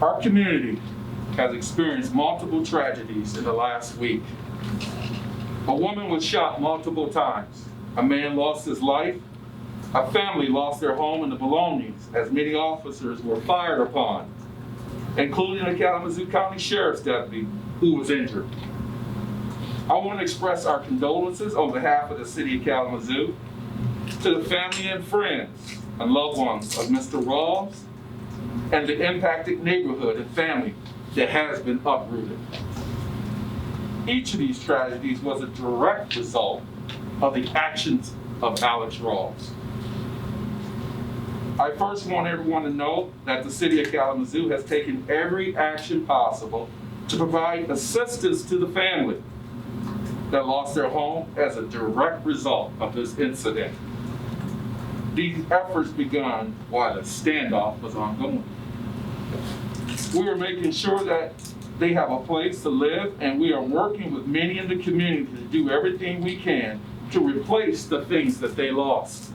Our community has experienced multiple tragedies in the last week. A woman was shot multiple times. A man lost his life. A family lost their home and the belongings as many officers were fired upon, including a Kalamazoo County Sheriff's deputy who was injured. I want to express our condolences on behalf of the City of Kalamazoo to the family and friends and loved ones of Mr. Rawls and the impacted neighborhood and family that has been uprooted. Each of these tragedies was a direct result of the actions of Alex Rawls. I first want everyone to know that the City of Kalamazoo has taken every action possible to provide assistance to the family that lost their home as a direct result of this incident. These efforts began while the standoff was ongoing. We are making sure that they have a place to live, and we are working with many in the community to do everything we can to replace the things that they lost.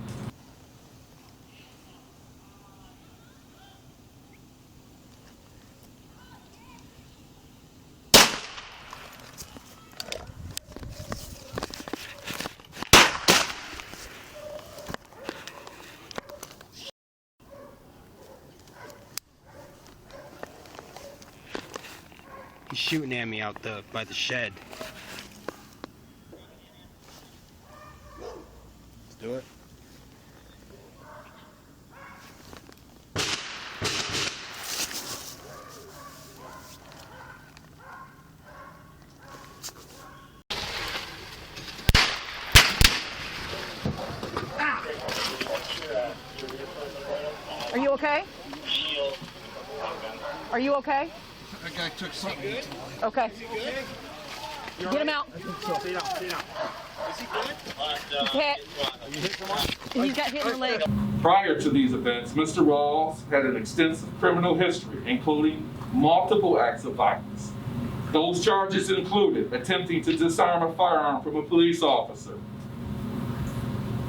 He's shooting at me out by the shed. Let's do it. Are you okay? Are you okay? That guy took something. Okay. Get him out. Stay down. Is he good? He's hit. You hit someone? He's got hit in the leg. Prior to these events, Mr. Rawls had an extensive criminal history, including multiple acts of violence. Those charges included attempting to disarm a firearm from a police officer,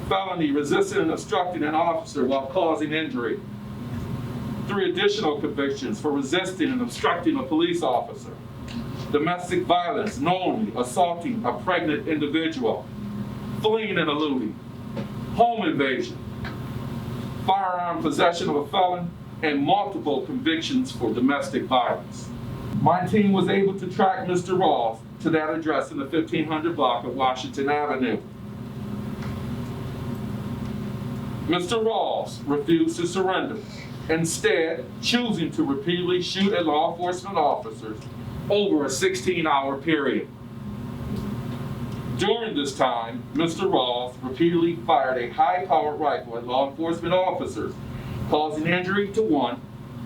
felony resisting and obstructing an officer while causing injury, 3 additional convictions for resisting and obstructing a police officer, domestic violence, knowingly assaulting a pregnant individual, fleeing and eluding, home invasion, firearm possession of a felon, and multiple convictions for domestic violence. My team was able to track Mr. Rawls to that address in the 1500 block of Washington Avenue. Mr. Rawls refused to surrender, instead choosing to repeatedly shoot at law enforcement officers over a 16-hour period. During this time, Mr. Rawls repeatedly fired a high-powered rifle at law enforcement officers, causing injury to one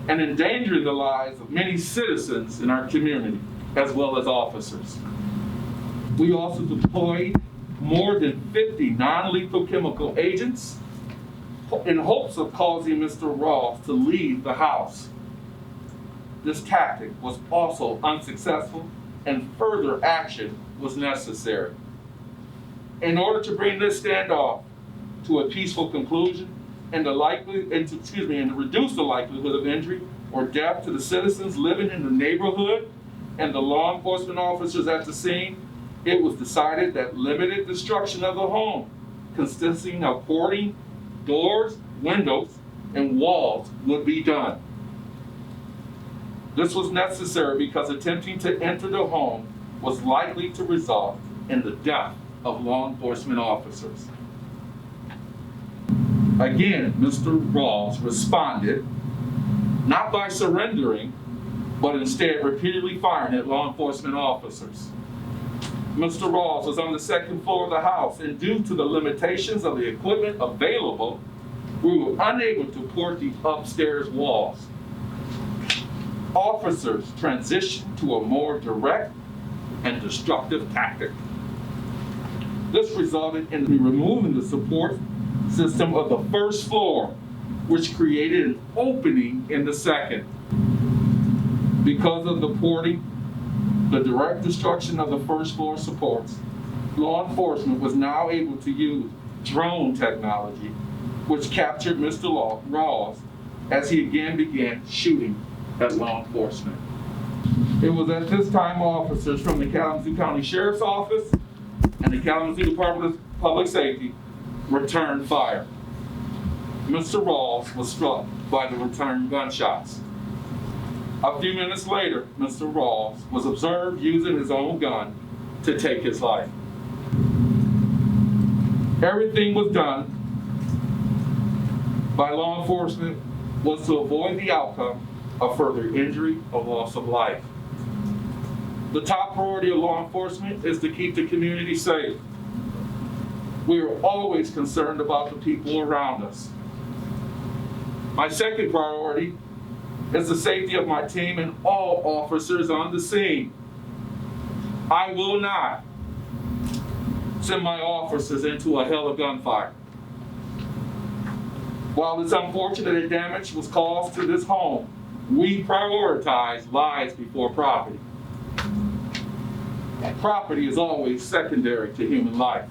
and endangering the lives of many citizens in our community, as well as officers. We also deployed more than 50 non-lethal chemical agents in hopes of causing Mr. Rawls to leave the house. This tactic was also unsuccessful, and further action was necessary. In order to bring this standoff to a peaceful conclusion and to reduce the likelihood of injury or death to the citizens living in the neighborhood and the law enforcement officers at the scene, it was decided that limited destruction of the home, consisting of porting, doors, windows, and walls, would be done. This was necessary because attempting to enter the home was likely to result in the death of law enforcement officers. Again, Mr. Rawls responded not by surrendering, but instead repeatedly firing at law enforcement officers. Mr. Rawls was on the second floor of the house, and due to the limitations of the equipment available, we were unable to port the upstairs walls. Officers transitioned to a more direct and destructive tactic. This resulted in removing the support system of the first floor, which created an opening in the second. Because of the porting, the direct destruction of the first floor supports, law enforcement was now able to use drone technology, which captured Mr. Rawls as he again began shooting at law enforcement. It was at this time officers from the Kalamazoo County Sheriff's Office and the Kalamazoo Department of Public Safety returned fire. Mr. Rawls was struck by the return gunshots. A few minutes later, Mr. Rawls was observed using his own gun to take his life. Everything was done by law enforcement was to avoid the outcome of further injury or loss of life. The top priority of law enforcement is to keep the community safe. We are always concerned about the people around us. My second priority is the safety of my team and all officers on the scene. I will not send my officers into a hell of gunfire. While it's unfortunate that damage was caused to this home, we prioritize lives before property. Property is always secondary to human life.